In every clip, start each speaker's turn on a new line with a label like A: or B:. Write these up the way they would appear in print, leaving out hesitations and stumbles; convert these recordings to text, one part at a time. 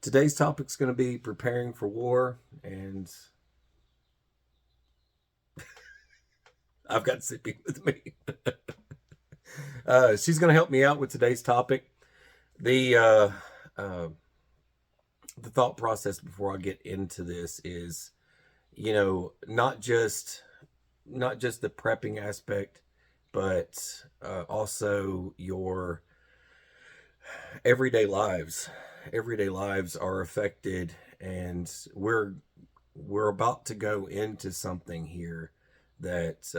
A: Today's topic is going to be preparing for war, and I've got Sippy with me. She's going to help me out with today's topic. The thought process before I get into this is, not just the prepping aspect, but also your everyday lives. Everyday lives are affected, and we're about to go into something here that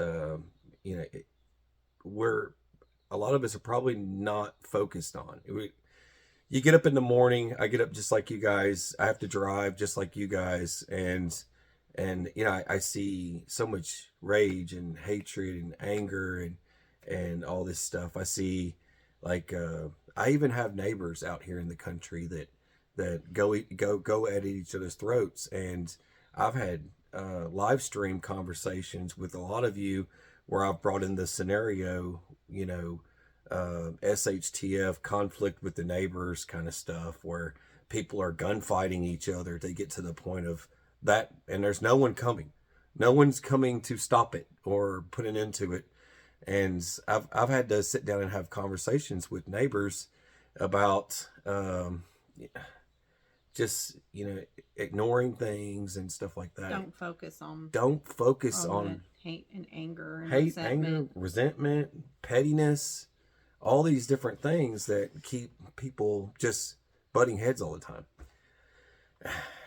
A: we're a lot of us are probably not focused on. You get up in the morning. I get up just like you guys. I have to drive just like you guys, and I see so much rage and hatred and anger and all this stuff. I see, like, I even have neighbors out here in the country that go at each other's throats, and I've had live stream conversations with a lot of you where I've brought in the scenario, SHTF, conflict with the neighbors kind of stuff, where people are gunfighting each other to get to the point of that, and there's no one coming. No one's coming to stop it or put an end to it. And I've had to sit down and have conversations with neighbors about just ignoring things and stuff like that.
B: Don't focus on hate and anger and
A: resentment, pettiness, all these different things that keep people just butting heads all the time.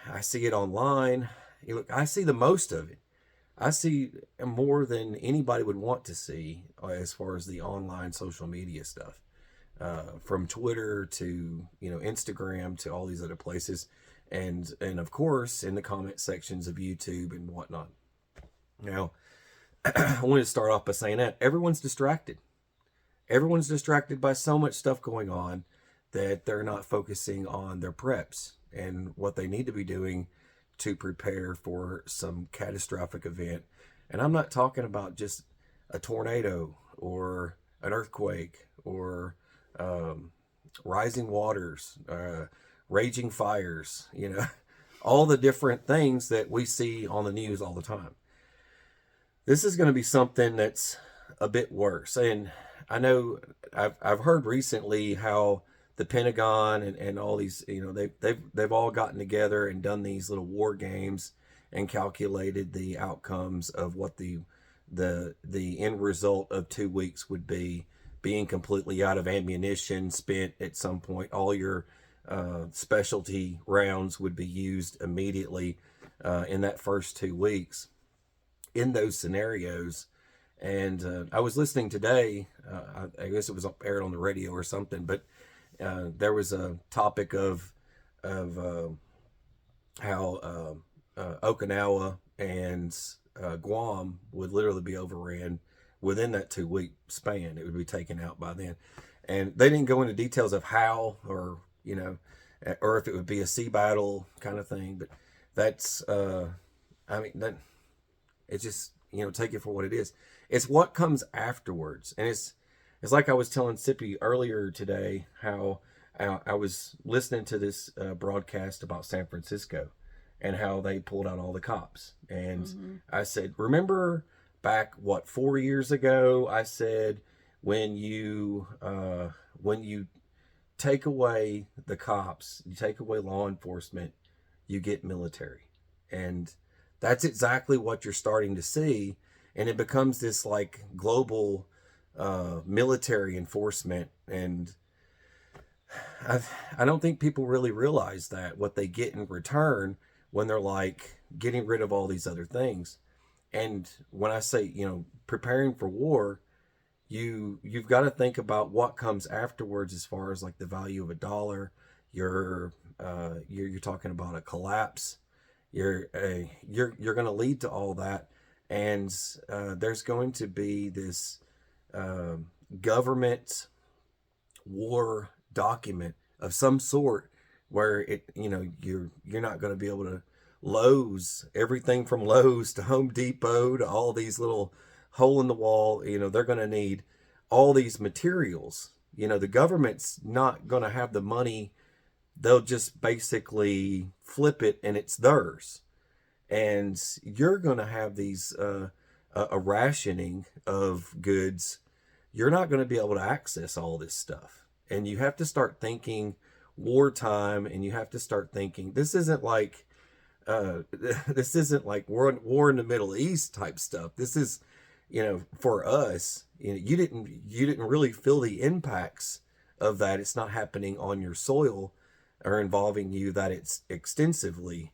A: I see it online. Look, I see the most of it. I see more than anybody would want to see as far as the online social media stuff, from Twitter to Instagram to all these other places, and of course in the comment sections of YouTube and whatnot. Now, I want to start off by saying that everyone's distracted. Everyone's distracted by so much stuff going on that they're not focusing on their preps and what they need to be doing to prepare for some catastrophic event. And I'm not talking about just a tornado or an earthquake or rising waters, raging fires, all the different things that we see on the news all the time. This is going to be something that's a bit worse. And I know I've heard recently how the Pentagon and all these, they've all gotten together and done these little war games and calculated the outcomes of what the end result of 2 weeks would be, being completely out of ammunition, spent at some point. All your specialty rounds would be used immediately in that first 2 weeks in those scenarios. And I was listening today, I guess it was aired on the radio or something, but there was a topic of how Okinawa and Guam would literally be overran within that 2 week span. It would be taken out by then, and they didn't go into details of how, or or if it would be a sea battle kind of thing. But that's that it's just take it for what it is. It's what comes afterwards, and it's like I was telling Sippy earlier today, how I was listening to this broadcast about San Francisco and how they pulled out all the cops. And I said, remember back, 4 years ago, I said, when you take away the cops, you take away law enforcement, you get military. And that's exactly what you're starting to see. And it becomes this like global military enforcement, and I don't think people really realize that what they get in return when they're like getting rid of all these other things. And when I say preparing for war, you've got to think about what comes afterwards, as far as like the value of a dollar. You're talking about a collapse. You're going to lead to all that, and there's going to be this government war document of some sort where you're not going to be able to Lowe's, everything from Lowe's to Home Depot to all these little hole in the wall, they're going to need all these materials. The government's not going to have the money they'll just basically flip it and it's theirs. And you're going to have these a rationing of goods. You're not going to be able to access all this stuff. And you have to start thinking wartime, and you have to start thinking this isn't like war in the Middle East type stuff. This is, for us, you didn't really feel the impacts of that. It's not happening on your soil or involving you that it's extensively,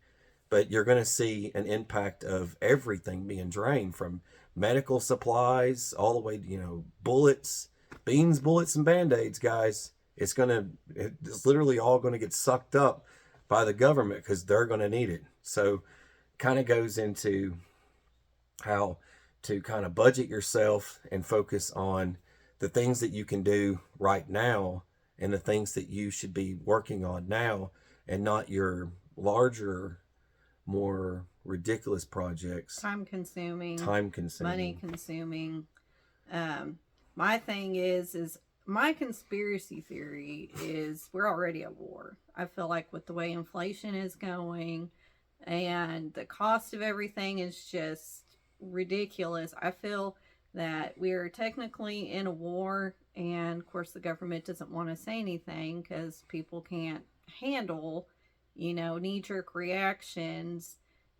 A: but you're going to see an impact of everything being drained, from medical supplies all the way to, bullets, beans, bullets, and Band-Aids, guys. It's literally all going to get sucked up by the government because they're going to need it. So kind of goes into how to kind of budget yourself and focus on the things that you can do right now and the things that you should be working on now, and not your larger, more ridiculous projects.
B: Time consuming.
A: Money
B: consuming. My thing is my conspiracy theory is we're already at war. I feel like with the way inflation is going and the cost of everything is just ridiculous. I feel that we're technically in a war, and of course the government doesn't want to say anything because people can't handle, knee-jerk reactions,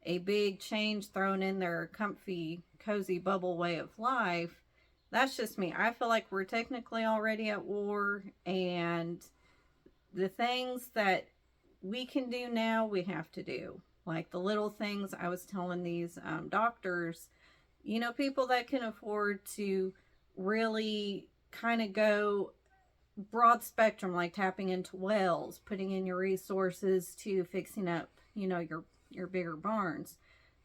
B: a big change thrown in their comfy, cozy bubble way of life. That's just me. I feel like we're technically already at war, and the things that we can do now, we have to do. Like the little things I was telling these doctors, people that can afford to really kind of go broad spectrum, like tapping into wells, putting in your resources to fixing up, your bigger barns.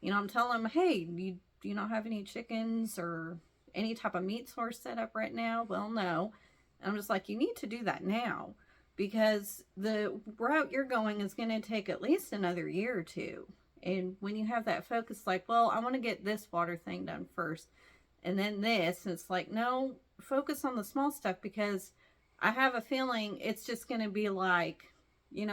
B: I'm telling them, hey, do you not have any chickens or any type of meat source set up right now? Well, no. And I'm just like, you need to do that now, because the route you're going is going to take at least another year or two. And when you have that focus, like, well, I want to get this water thing done first and then this, and it's like, no, focus on the small stuff, because I have a feeling it's just going to be like,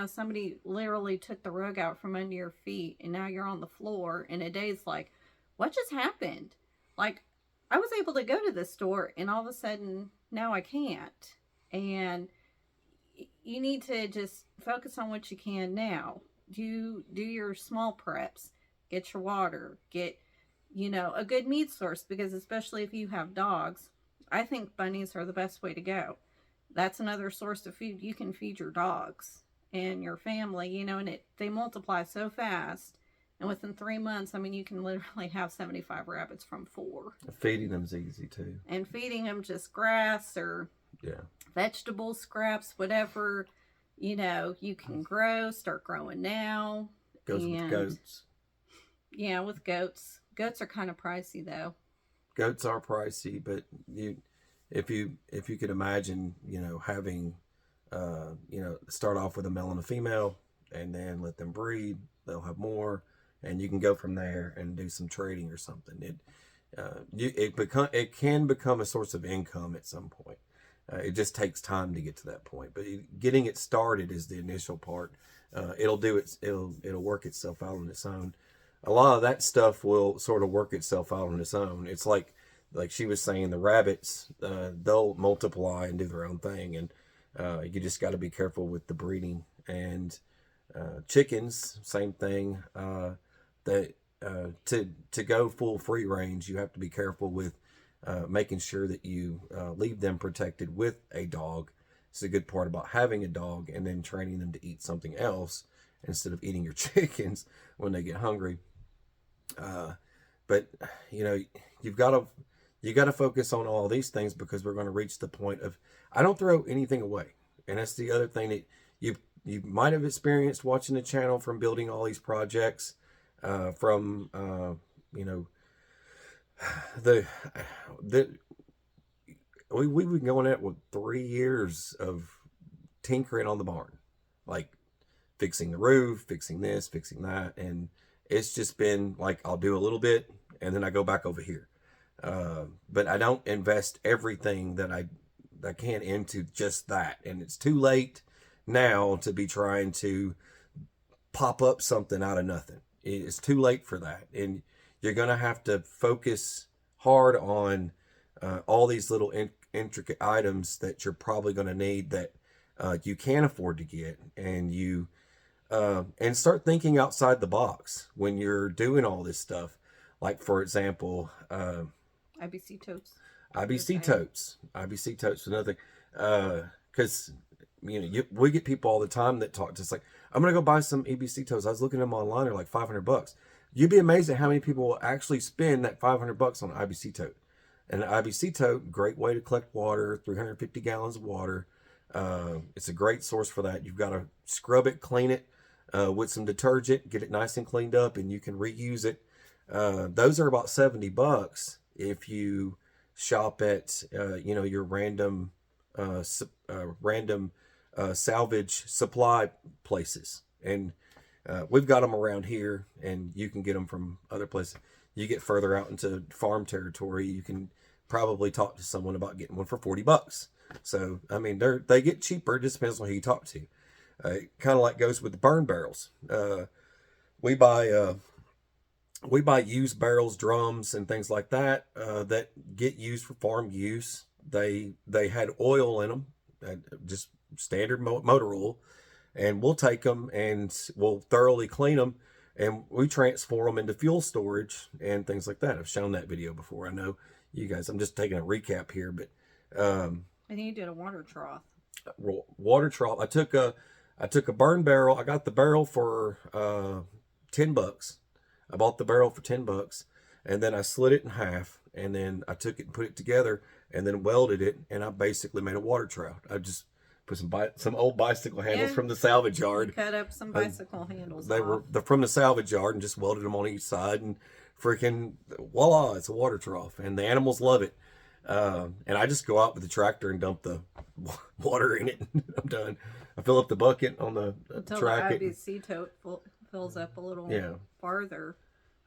B: somebody literally took the rug out from under your feet and now you're on the floor, and a day's like, what just happened? Like, I was able to go to the store and all of a sudden now I can't. And you need to just focus on what you can now. Do your small preps, get your water, get, a good meat source, because especially if you have dogs, I think bunnies are the best way to go. That's another source of food. You can feed your dogs and your family, and they multiply so fast. And within 3 months, you can literally have 75 rabbits from 4.
A: Feeding them's easy too.
B: And feeding them just grass or vegetable scraps, whatever, you can grow, start growing now.
A: Goes with goats.
B: Yeah, with goats. Goats are kind of pricey though.
A: Goats are pricey, but if you could imagine, having, start off with a male and a female and then let them breed, they'll have more. And you can go from there and do some trading or something. It can become a source of income at some point. It just takes time to get to that point. But getting it started is the initial part. It'll work itself out on its own. A lot of that stuff will sort of work itself out on its own. It's like she was saying, the rabbits, they'll multiply and do their own thing, and you just got to be careful with the breeding. And chickens, same thing. To go full free range, you have to be careful with making sure that you leave them protected with a dog. It's a good part about having a dog, and then training them to eat something else instead of eating your chickens when they get hungry. But you've got to focus on all these things, because we're going to reach the point of, I don't throw anything away. And that's the other thing that you might have experienced watching the channel, from building all these projects. We've been going at with 3 years of tinkering on the barn, like fixing the roof, fixing this, fixing that, and it's just been like, I'll do a little bit and then I go back over here. But I don't invest everything that I can into just that, and it's too late now to be trying to pop up something out of nothing. It's too late for that. And you're going to have to focus hard on all these little intricate items that you're probably going to need that you can afford to get. And you and start thinking outside the box when you're doing all this stuff. Like, for example,
B: IBC totes.
A: IBC totes, another thing. Because, we get people all the time that talk to us like, I'm going to go buy some EBC totes. I was looking at them online. They're like $500. You'd be amazed at how many people will actually spend that $500 on an IBC tote. And an IBC tote, great way to collect water, 350 gallons of water. It's a great source for that. You've got to scrub it, clean it with some detergent, get it nice and cleaned up, and you can reuse it. Those are about $70 if you shop at your random salvage supply places. And we've got them around here, and you can get them from other places. You get further out into farm territory, you can probably talk to someone about getting one for $40. So, I mean, they get cheaper. It just depends on who you talk to. It kind of like goes with the burn barrels. We buy used barrels, drums, and things like that that get used for farm use. They had oil in them, just standard motor oil, and we'll take them and we'll thoroughly clean them, and we transform them into fuel storage and things like that. I've shown that video before. I know you guys. I'm just taking a recap here, but
B: and you did a water trough.
A: Water trough. I took a burn barrel. I got the barrel for $10. I bought the barrel for $10, and then I slit it in half, and then I took it and put it together, and then welded it, and I basically made a water trough. I just put some old bicycle handles from the salvage yard.
B: Cut up some bicycle handles.
A: They were from the salvage yard, and just welded them on each side, and freaking voila, it's a water trough, and the animals love it. And I just go out with the tractor and dump the water in it, and I'm done. I fill up the bucket on the track.
B: Until the IBC tote fills up a little farther.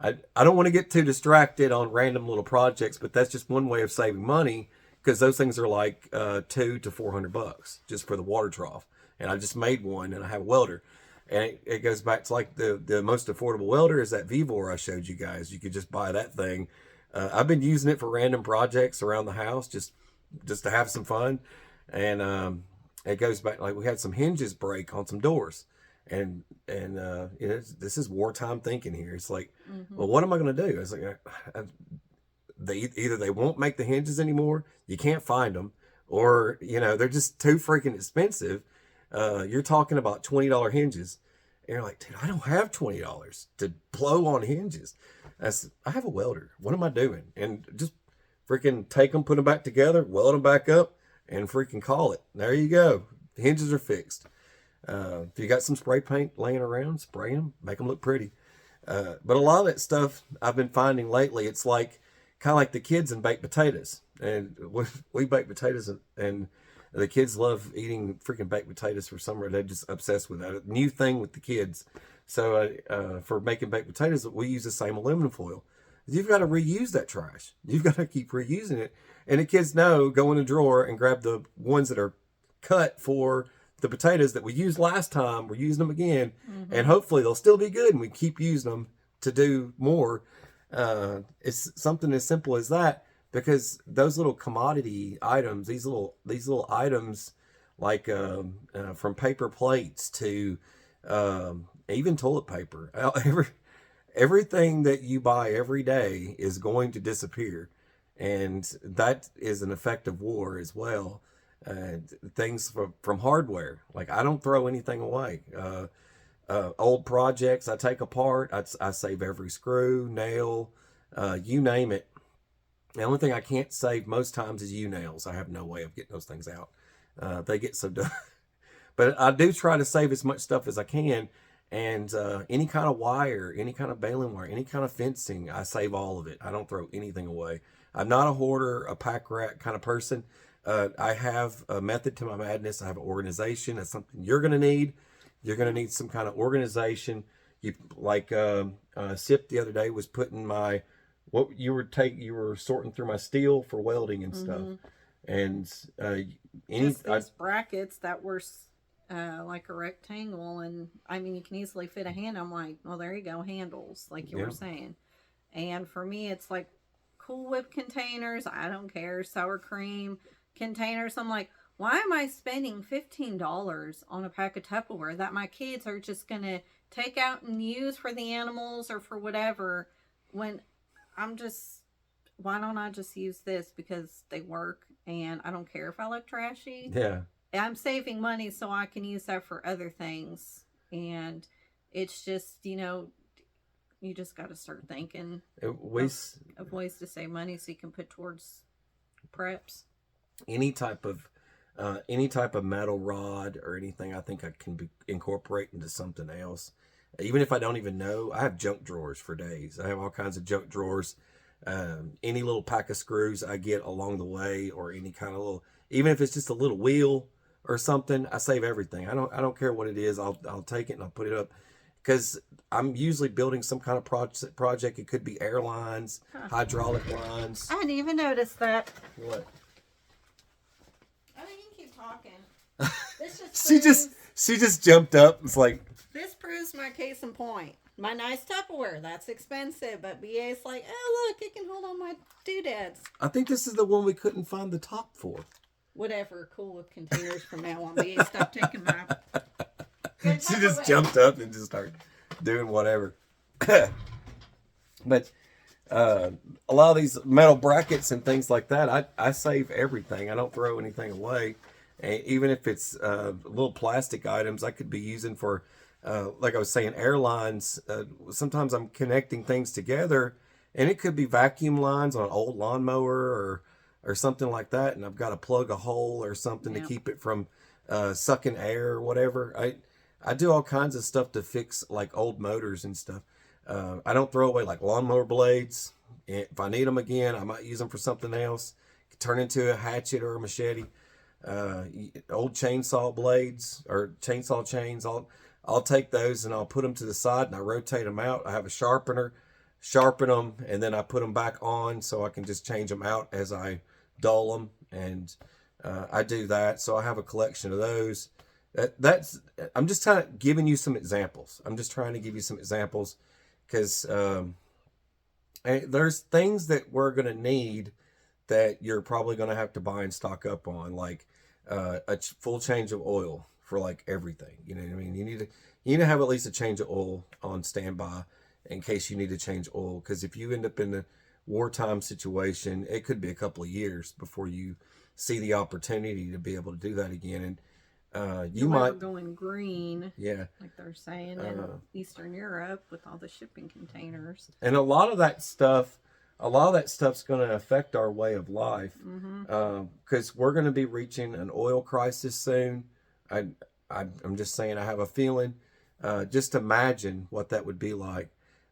A: I don't want to get too distracted on random little projects, but that's just one way of saving money, because those things are like $200 to $400 just for the water trough. And I just made one, and I have a welder. And it goes back to like the most affordable welder is that Vevor I showed you guys. You could just buy that thing. I've been using it for random projects around the house, just to have some fun. And it goes back, like we had some hinges break on some doors. And this is wartime thinking here. It's like, well, what am I going to do? It's like, either they won't make the hinges anymore, you can't find them, or, they're just too freaking expensive. You're talking about $20 hinges. And you're like, dude, I don't have $20 to blow on hinges. I have a welder. What am I doing? And just freaking take them, put them back together, weld them back up, and freaking call it. There you go. The hinges are fixed. If you got some spray paint laying around, spray them, make them look pretty. But a lot of that stuff I've been finding lately, it's like kind of like the kids in baked potatoes. And we bake potatoes, and the kids love eating freaking baked potatoes for some reason. They're just obsessed with that. A new thing with the kids. So for making baked potatoes, we use the same aluminum foil. You've got to reuse that trash. You've got to keep reusing it. And the kids know, go in the drawer and grab the ones that are cut for the potatoes that we used last time. We're using them again. And hopefully they'll still be good, and we keep using them to do more. It's something as simple as that, because those little commodity items, these little items like from paper plates to even toilet paper, everything that you buy every day is going to disappear. And that is an effect of war as well. Things from hardware, like I don't throw anything away. Old projects I take apart, I save every screw, nail, you name it. The only thing I can't save most times is U-nails. I have no way of getting those things out. They get so done. But I do try to save as much stuff as I can. And any kind of wire, any kind of baling wire, any kind of fencing, I save all of it. I don't throw anything away. I'm not a hoarder, a pack rat kind of person. I have a method to my madness. I have an organization. That's something you're going to need. You're going to need some kind of organization. You like Sip the other day was putting you were sorting through my steel for welding and stuff. And
B: these brackets that were like a rectangle, and I mean you can easily fit a hand. I'm like, well, there you go, handles, like you were saying. And for me, it's like Cool Whip containers. I don't care. Sour cream containers. I'm like, why am I spending $15 on a pack of Tupperware that my kids are just gonna take out and use for the animals or for whatever? When I'm just, why don't I just use this because they work and I don't care if I look trashy?
A: Yeah.
B: I'm saving money so I can use that for other things. And it's just, you just got to start thinking of ways to save money so you can put towards preps.
A: Any type of metal rod or anything, I think I can incorporate into something else. Even if I don't even know, I have junk drawers for days. I have all kinds of junk drawers. Any little pack of screws I get along the way, or any kind of little, even if it's just a little wheel or something, I save everything. I don't care what it is. I'll take it and I'll put it up, because I'm usually building some kind of project. It could be airlines, hydraulic lines.
B: I didn't even notice that.
A: What?
B: Oh, you can keep talking. This
A: she just jumped up. It's like,
B: this proves my case in point. My nice Tupperware, that's expensive, but BA's like, oh look, it can hold all my doodads.
A: I think this is the one we couldn't find the top for.
B: Whatever, Cool Whip containers from now on. BA, stop taking my...
A: She just jumped up and just started doing whatever. But a lot of these metal brackets and things like that, I save everything. I don't throw anything away. And even if it's little plastic items, I could be using for, like I was saying, airlines. Sometimes I'm connecting things together, and it could be vacuum lines on an old lawnmower or something like that, and I've got to plug a hole or something to keep it from sucking air or whatever. I do all kinds of stuff to fix like old motors and stuff. I don't throw away like lawnmower blades. If I need them again, I might use them for something else. Turn into a hatchet or a machete. Old chainsaw blades or chainsaw chains, I'll take those and I'll put them to the side and I rotate them out. I have a sharpener, sharpen them, and then I put them back on so I can just change them out as I dull them. And I do that. So I have a collection of those. I'm just kind of giving you some examples. I'm just trying to give you some examples, because there's things that we're going to need that you're probably going to have to buy and stock up on, like a full change of oil for like everything. You know what I mean? You need to have at least a change of oil on standby in case you need to change oil, because if you end up in a wartime situation, it could be a couple of years before you see the opportunity to be able to do that again. And you might
B: going green,
A: yeah,
B: like they're saying in Eastern Europe with all the shipping containers.
A: And a lot of that stuff's going to affect our way of life, because we're going to be reaching an oil crisis soon. I'm just saying, I have a feeling. Just imagine what that would be like.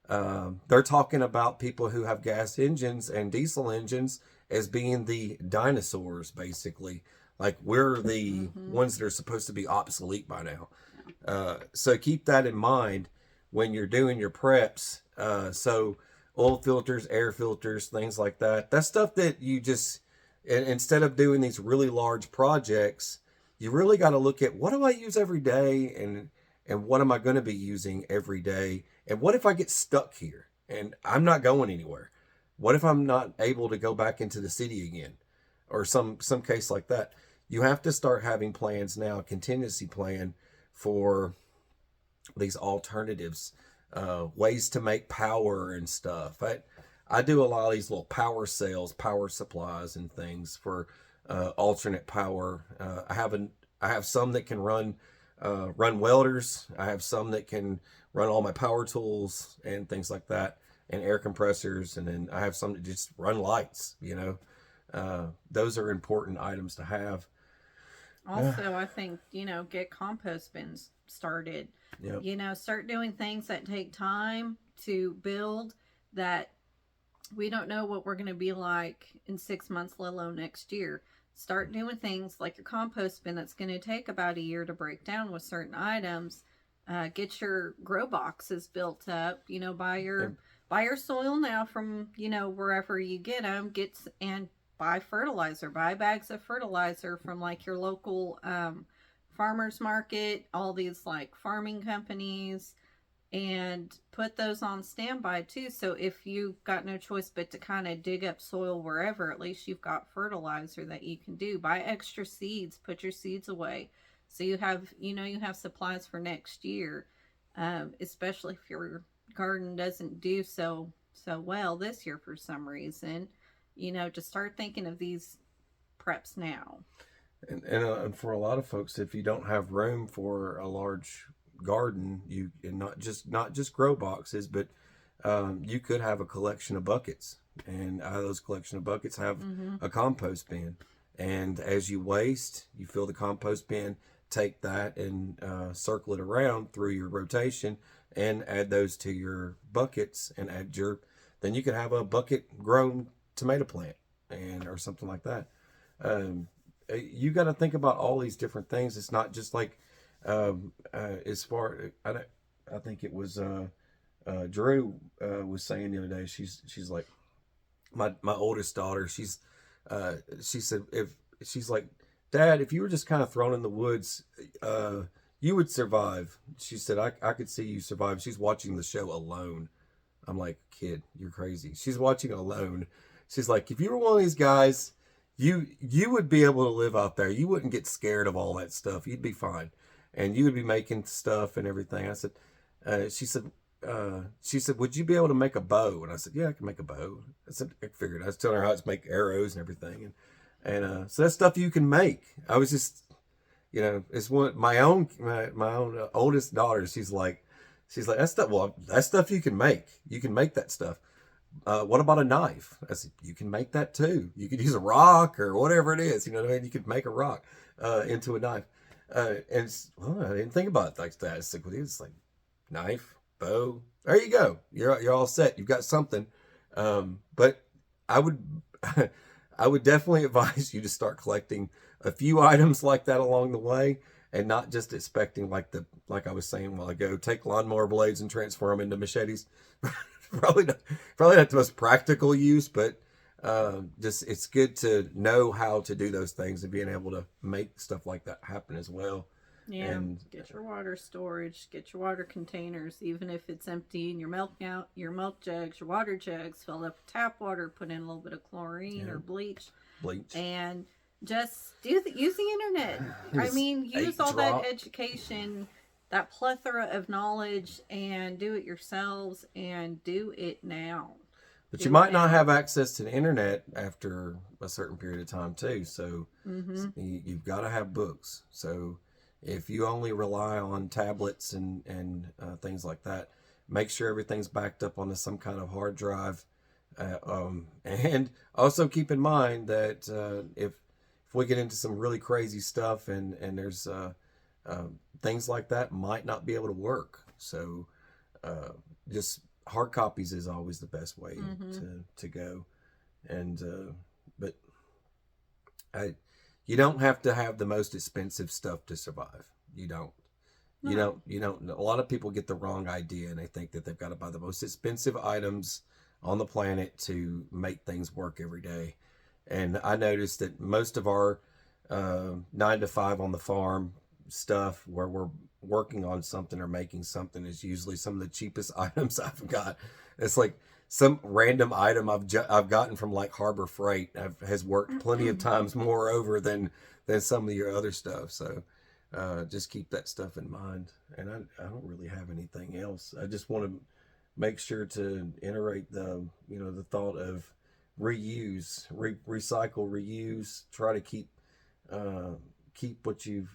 A: They're talking about people who have gas engines and diesel engines as being the dinosaurs, basically. Like, we're the ones that are supposed to be obsolete by now. So keep that in mind when you're doing your preps. So oil filters, air filters, things like that. That's stuff that you just, instead of doing these really large projects, you really got to look at, what do I use every day, and what am I going to be using every day? And what if I get stuck here and I'm not going anywhere? What if I'm not able to go back into the city again, or some case like that? You have to start having plans now, a contingency plan for these alternatives, ways to make power and stuff. I do a lot of these little power sales, power supplies and things for alternate power. I have some that can run welders. I have some that can run all my power tools and things like that, and air compressors. And then I have some that just run lights, those are important items to have.
B: Also, I think, get compost bins started.
A: Yep.
B: Start doing things that take time to build, that we don't know what we're going to be like in 6 months, let alone next year. Start doing things like your compost bin that's going to take about a year to break down with certain items. Get your grow boxes built up, buy your soil now from, wherever you get them, and buy fertilizer, buy bags of fertilizer from like your local farmers market, all these like farming companies, and put those on standby too. So if you've got no choice but to kind of dig up soil wherever, at least you've got fertilizer that you can do. Buy extra seeds, put your seeds away. So you have, you have supplies for next year, especially if your garden doesn't do so well this year for some reason, to start thinking of these preps now.
A: And for a lot of folks, if you don't have room for a large garden, and not just grow boxes, but you could have a collection of buckets, and out of those collection of buckets have a compost bin. And as you waste, you fill the compost bin, take that and circle it around through your rotation, and add those to your buckets, and then you could have a bucket grown tomato plant or something like that. You got to think about all these different things. It's not just like as far I think it was Drew was saying the other day. She's like my oldest daughter. She said, if she's like, Dad, if you were just kind of thrown in the woods, you would survive. She said, I could see you survive. She's watching the show Alone. I'm like, kid, you're crazy. She's watching Alone. She's like, if you were one of these guys, you would be able to live out there. You wouldn't get scared of all that stuff. You'd be fine. And you would be making stuff and everything. I said, she said, would you be able to make a bow? And I said, yeah, I can make a bow. I said, I figured. I was telling her how to make arrows and everything. And so that's stuff you can make. I was just, it's my own oldest daughter. She's like, that's stuff you can make. You can make that stuff. What about a knife? I said, you can make that too. You could use a rock or whatever it is. You know what I mean? You could make a rock into a knife. I didn't think about it like that. It's like knife, bow. There you go. You're all set. You've got something. But I would definitely advise you to start collecting a few items like that along the way, and not just expecting like I was saying a while ago, take lawnmower blades and transform them into machetes. probably not the most practical use, but just it's good to know how to do those things and being able to make stuff like that happen as well.
B: Yeah, and get your water storage, get your water containers, even if it's empty, and your milk jugs, your water jugs, fill up with tap water, put in a little bit of chlorine or bleach, and just use the internet. I mean, use all that education, that plethora of knowledge, and do it yourselves, and do it now.
A: But you might not have access to the internet after a certain period of time too, so you've got to have books. So if you only rely on tablets and things like that, make sure everything's backed up onto some kind of hard drive. And also keep in mind that if we get into some really crazy stuff and there's things like that might not be able to work. So just hard copies is always the best way to go. And but you don't have to have the most expensive stuff to survive. You don't. No. You don't. A lot of people get the wrong idea, and they think that they've got to buy the most expensive items on the planet to make things work every day. And I noticed that most of our 9 to 5 on the farm stuff, where we're working on something or making something, is usually some of the cheapest items I've got. It's like some random item I've gotten from like Harbor Freight has worked plenty of times more over than some of your other stuff. So just keep that stuff in mind. And I don't really have anything else. I just want to make sure to iterate the thought of reuse, recycle, reuse. Try to keep what you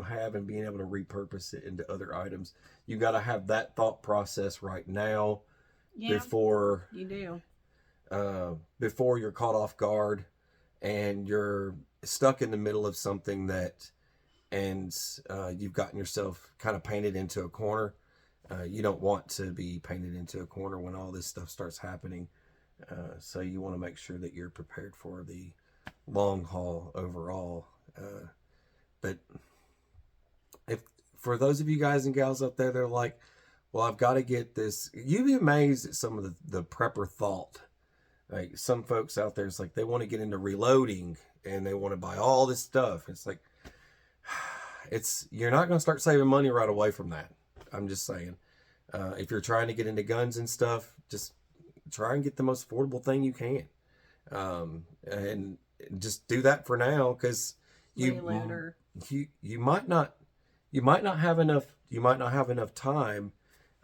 A: have and being able to repurpose it into other items. You got to have that thought process right now. Yeah, before you're caught off guard and you're stuck in the middle of something and you've gotten yourself kind of painted into a corner. You don't want to be painted into a corner when all this stuff starts happening. So you want to make sure that you're prepared for the long haul overall. But if for those of you guys and gals out there, they're like, well, I've got to get this. You'd be amazed at some of the prepper thought. Like some folks out there, it's like they want to get into reloading and they want to buy all this stuff. It's like, you're not going to start saving money right away from that. I'm just saying. If you're trying to get into guns and stuff, just try and get the most affordable thing you can. And just do that for now, because you might not have enough time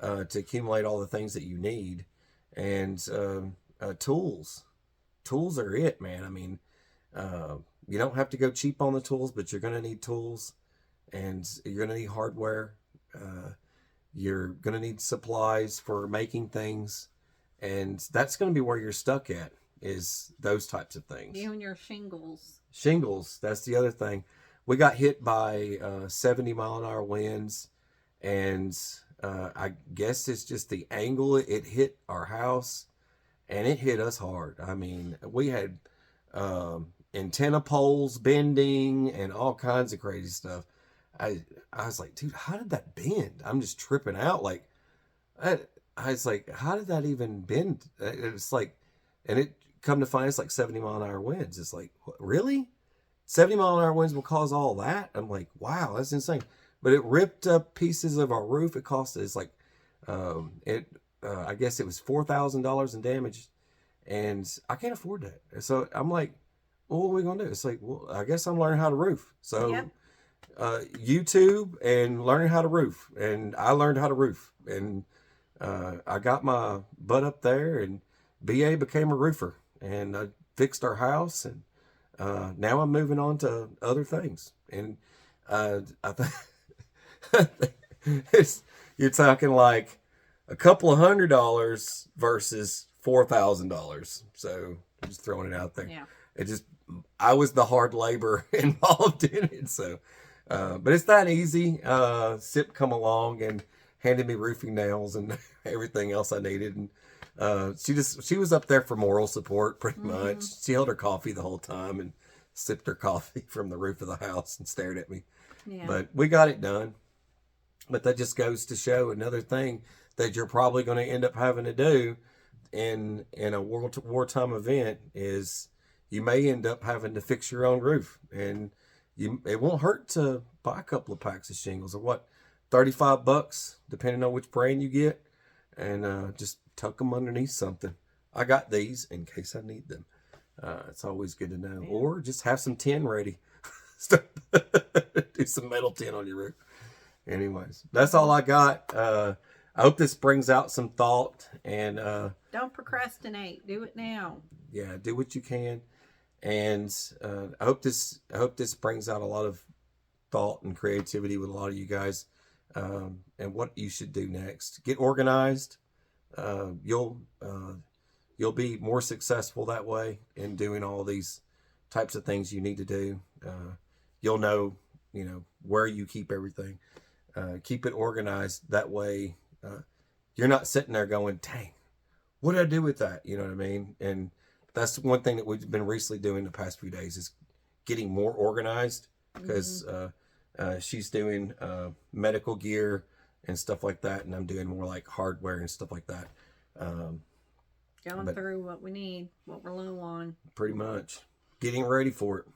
A: to accumulate all the things that you need. And tools are it, man. I mean, you don't have to go cheap on the tools, but you're going to need tools, and you're going to need hardware. You're going to need supplies for making things, and that's going to be where you're stuck at, is those types of things.
B: You and your shingles.
A: Shingles, that's the other thing. We got hit by 70-mile-an-hour winds, and I guess it's just the angle it hit our house, and it hit us hard. I mean, we had antenna poles bending and all kinds of crazy stuff. I was like, dude, how did that bend? I'm just tripping out. Like, I was like, how did that even bend? It's like, and it come to find it's like 70-mile-an-hour winds. It's like, what, really? 70-mile-an-hour winds will cause all that? I'm like, wow, that's insane. But it ripped up pieces of our roof. It cost us like, I guess it was $4,000 in damage, and I can't afford that. So I'm like, well, what are we gonna do? It's like, well, I guess I'm learning how to roof. So. Yep. YouTube and learning how to roof, and I learned how to roof, and I got my butt up there, and BA became a roofer, and I fixed our house, and now I'm moving on to other things. And I think you're talking like a couple of $100 versus $4,000. So just throwing it out there.
B: Yeah.
A: I was the hard labor involved in it. So, but it's that easy. SIP come along and handed me roofing nails and everything else I needed. And she was up there for moral support pretty much. She held her coffee the whole time and sipped her coffee from the roof of the house and stared at me. Yeah. But we got it done. But that just goes to show another thing that you're probably going to end up having to do in a wartime event is you may end up having to fix your own roof. And it won't hurt to buy a couple of packs of shingles, or what, $35, depending on which brand you get, and just tuck them underneath something. I got these in case I need them. It's always good to know. Yeah. Or just have some tin ready. Do some metal tin on your roof. Anyways, that's all I got. I hope this brings out some thought, and
B: don't procrastinate. Do it now.
A: Yeah, do what you can. And I hope this brings out a lot of thought and creativity with a lot of you guys, and what you should do next. Get organized. You'll be more successful that way in doing all these types of things you need to do. You'll know where you keep everything. Keep it organized. That way, you're not sitting there going, "Dang, what did I do with that?" You know what I mean? And that's one thing that we've been recently doing the past few days is getting more organized, because she's doing medical gear and stuff like that, and I'm doing more like hardware and stuff like that.
B: Going through what we need, what we're low on. Pretty
A: much. Getting ready for it.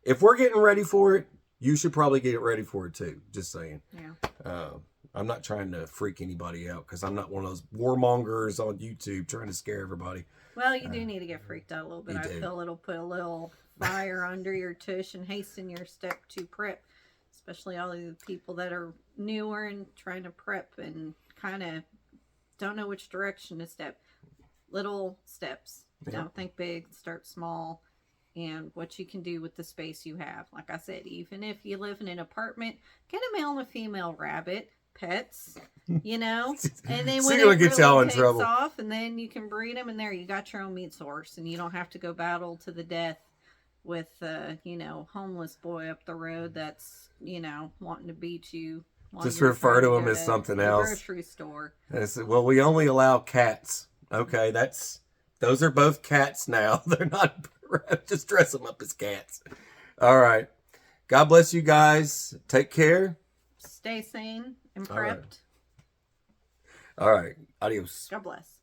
A: If we're getting ready for it, you should probably get ready for it too. Just saying. Yeah. I'm not trying to freak anybody out, because I'm not one of those warmongers on YouTube trying to scare everybody.
B: Well, you do need to get freaked out a little bit. I feel it'll put a little fire under your tush and hasten your step to prep, especially all of the people that are newer and trying to prep and kind of don't know which direction to step. Little steps. Yeah. Don't think big. Start small. And what you can do with the space you have. Like I said, even if you live in an apartment, get a male and a female rabbit, pets, and then when it really takes off, and then you can breed them, and there you got your own meat source, and you don't have to go battle to the death with homeless boy up the road that's wanting to beat you.
A: Just refer to him as something else.
B: Grocery store.
A: Well, we only allow cats. Okay, those are both cats now. They're not. Just dress them up as cats. All right. God bless you guys. Take care.
B: Stay sane and prepped.
A: All right. Adios.
B: God bless.